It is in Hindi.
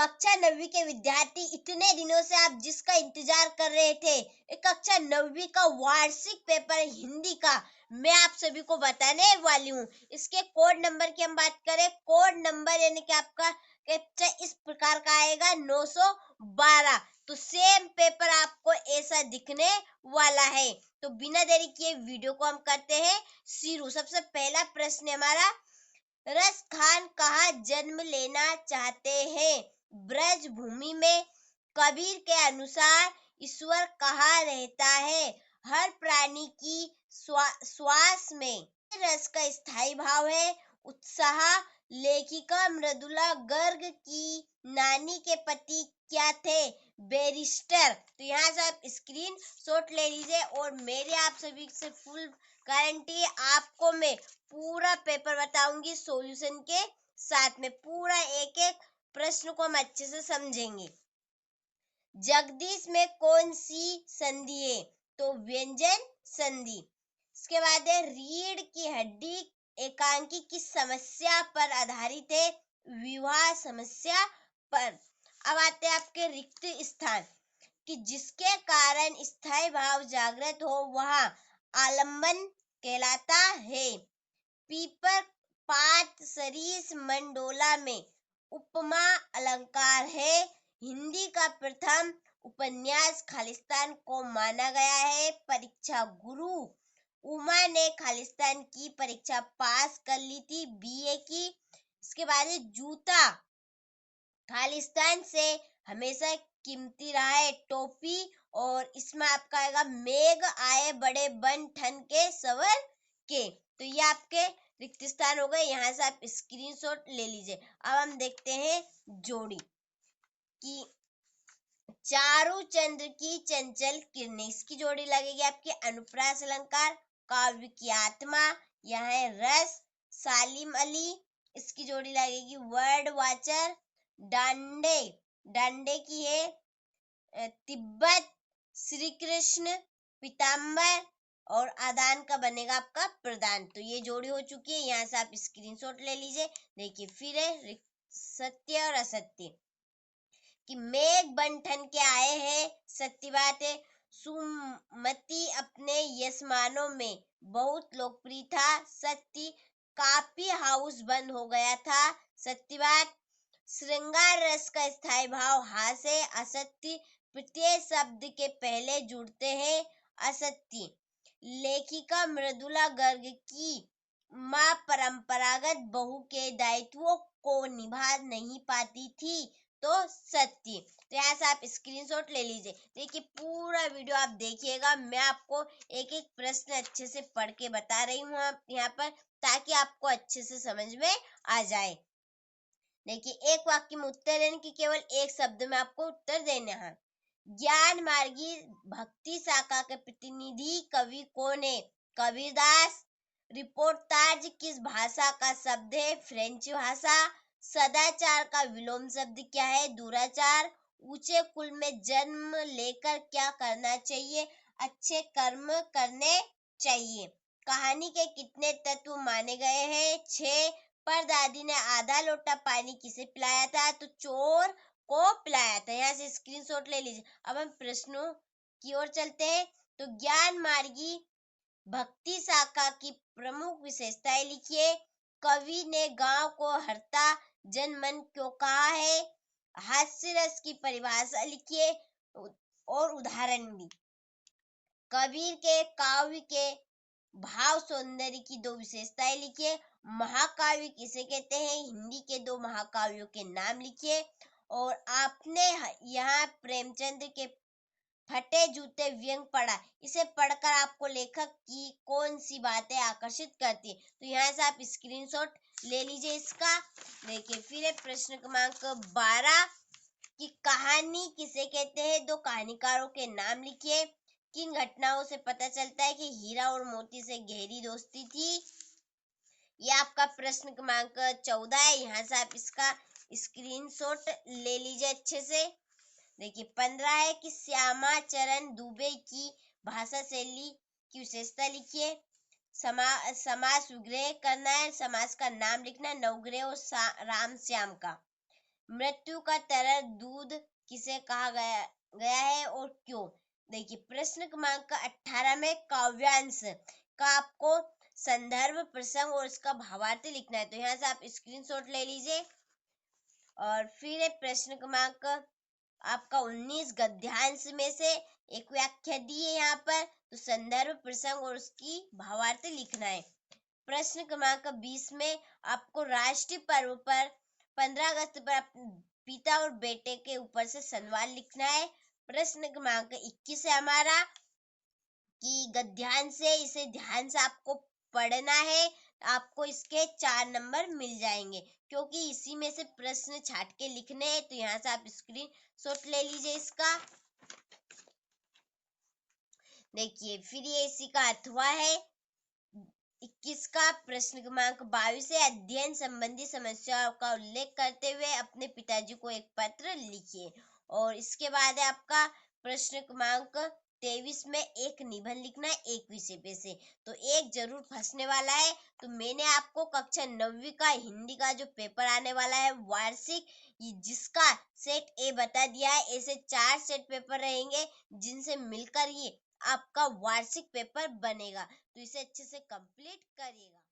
कक्षा 9वीं के विद्यार्थी, इतने दिनों से आप जिसका इंतजार कर रहे थे, कक्षा 9वीं का वार्षिक पेपर हिंदी का मैं आप सभी को बताने वाली हूँ। इसके कोड नंबर की हम बात करें, कोड नंबर यानी कि आपका कैप्चा इस प्रकार का आएगा 912। तो सेम पेपर आपको ऐसा दिखने वाला है। तो बिना देरी किए वीडियो को हम करते हैं शुरू। सबसे पहला प्रश्न हमारा, रस खान कहाँ जन्म लेना चाहते हैं? ब्रज भूमि में। कबीर के अनुसार ईश्वर कहाँ रहता है? हर प्राणी की श्वास में। रस का स्थायी भाव है उत्साह। लेखिका मृदुला गर्ग की नानी के पति क्या थे? बैरिस्टर। तो यहाँ से आप स्क्रीन शॉट ले लीजिए और मेरे आप सभी से फुल गारंटी, आपको मैं पूरा पेपर बताऊंगी सॉल्यूशन के साथ में। पूरा एक एक प्रश्न को हम अच्छे से समझेंगे। जगदीश में कौन सी संधि है? तो व्यंजन संधि। इसके बाद है, रीढ़ की हड्डी एकांकी किस समस्या पर आधारित है? विवाह समस्या पर। अब आते हैं आपके रिक्त स्थान, कि जिसके कारण स्थायी भाव जागृत हो वह आलंबन कहलाता है। पीपर पात सरीस मंडोला में उपमा अलंकार है। हिंदी का प्रथम उपन्यास खालिस्तान को माना गया है। परीक्षा गुरु। उमा ने खालिस्तान की परीक्षा पास कर ली थी, बीए की। इसके बाद जूता खालिस्तान से हमेशा कीमती रहा है। टोपी, और इसमें आपका आएगा मेघ आए बड़े बन ठन के सवर के। तो ये आपके रिक्त स्थान हो गए, यहाँ से आप स्क्रीनशॉट ले लीजिए। अब हम देखते हैं जोड़ी की, चारू चंद्र की चंचल किरणें, इसकी जोड़ी लगेगी आपकी अनुप्रास अलंकार। काव्य की आत्मा, यह है रस। सालिम अली, इसकी जोड़ी लगेगी वर्ड वाचर। डांडे, डांडे की है तिब्बत। श्री कृष्ण पीताम्बर, और आदान का बनेगा आपका प्रदान। तो ये जोड़ी हो चुकी है, यहाँ से आप स्क्रीनशॉट ले लीजिए। देखिए फिर है सत्य और असत्य, कि मेघ बन ठन के आए हैं, सत्य बात है। सुमति अपने यजमानों में बहुत लोकप्रिय था, सत्य। काफी हाउस बंद हो गया था, सत्य बात। श्रृंगार रस का स्थायी भाव हास है, असत्य। प्रत्येक शब्द के पहले जुड़ते हैं, असत्य। लेखिका मृदुला गर्ग की माँ परंपरागत बहू के दायित्वों को निभा नहीं पाती थी, तो सत्य। तो यहाँ से आप स्क्रीनशॉट ले लीजिए। देखिए पूरा वीडियो आप देखिएगा, मैं आपको एक एक प्रश्न अच्छे से पढ़ के बता रही हूँ यहाँ पर, ताकि आपको अच्छे से समझ में आ जाए। देखिए एक वाक्य में उत्तर देने की, केवल एक शब्द में आपको उत्तर देना है। ज्ञान मार्गी भक्ति शाखा के प्रतिनिधि कवि कौन है? कबीरदास। रिपोर्टाज किस भाषा का शब्द है? फ्रेंच भाषा। सदाचार का विलोम शब्द क्या है? दुराचार। ऊंचे कुल में जन्म लेकर क्या करना चाहिए? अच्छे कर्म करने चाहिए। कहानी के कितने तत्व माने गए हैं? 6। पर दादी ने आधा लोटा पानी किसे पिलाया था? तो चोर को पिलाया था। यहाँ से स्क्रीनशॉट ले लीजिए। अब हम प्रश्नों की ओर चलते हैं। तो ज्ञान मार्गी भक्ति शाखा की प्रमुख विशेषताएं लिखिए। कवि ने गांव को हरता जनमन क्यों कहा है? हास्य रस की परिभाषा लिखिए और उदाहरण भी। कबीर के काव्य के भाव सौंदर्य की 2 विशेषताएं लिखिए। महाकाव्य किसे कहते हैं? हिंदी के 2 महाकाव्यों के नाम लिखिए। और आपने यहाँ प्रेमचंद के फटे जूते व्यंग पढ़ा, इसे पढ़कर आपको लेखक की कौन सी बातें आकर्षित करती है? तो यहाँ से आप स्क्रीनशॉट ले लीजिए इसका। देखिए फिर प्रश्न क्रमांक 12, की कहानी किसे कहते हैं? 2 कहानीकारों के नाम लिखिए। किन घटनाओं से पता चलता है कि हीरा और मोती से गहरी दोस्ती थी? ये आपका प्रश्न क्रमांक 14 है, यहाँ से आप इसका स्क्रीनशॉट ले लीजिए अच्छे से। देखिए 15 है, कि श्यामा चरण दुबे की भाषा शैली की विशेषता लिखिए। समास विग्रह करना है, समास का नाम लिखना है, नवग्रह और राम श्याम का। मृत्यु का तरल दूध किसे कहा गया गया है और क्यों? देखिए, प्रश्न क्रमांक 18 में काव्यांश का आपको संदर्भ, प्रसंग और उसका भावार्थ लिखना है। तो यहाँ से आप स्क्रीनशॉट ले लीजिए। और फिर है प्रश्न क्रमांक आपका 19, गद्यांश में से एक व्याख्या दी है यहाँ पर, तो संदर्भ, प्रसंग और उसकी भावार्थ लिखना है। प्रश्न क्रमांक 20 में आपको राष्ट्रीय पर्व पर 15 अगस्त पर पिता और बेटे के ऊपर से सवाल लिखना है। प्रश्न क्रमांक 21 है हमारा कि गद्यांश से, इसे ध्यान से आपको पढ़ना है। आपको इसके 4 नंबर मिल जाएंगे, क्योंकि इसी में से प्रश्न छाट के लिखने हैं। तो यहाँ से आप स्क्रीन शॉट ले लीजिए इसका। देखिए, फिर ये इसी का अथवा है 21 का। प्रश्न क्रमांक 22 है, अध्ययन संबंधी समस्याओं का उल्लेख करते हुए अपने पिताजी को एक पत्र लिखिए। और इसके बाद है आपका प्रश्न क्रमांक 23 में एक निबंध लिखना है एक विषय पे से। तो एक जरूर फंसने वाला है। तो मैंने आपको कक्षा 9वीं का हिंदी का जो पेपर आने वाला है वार्षिक, जिसका सेट ए बता दिया है। ऐसे 4 सेट पेपर रहेंगे जिनसे मिलकर ही आपका वार्षिक पेपर बनेगा। तो इसे अच्छे से कंप्लीट करिएगा।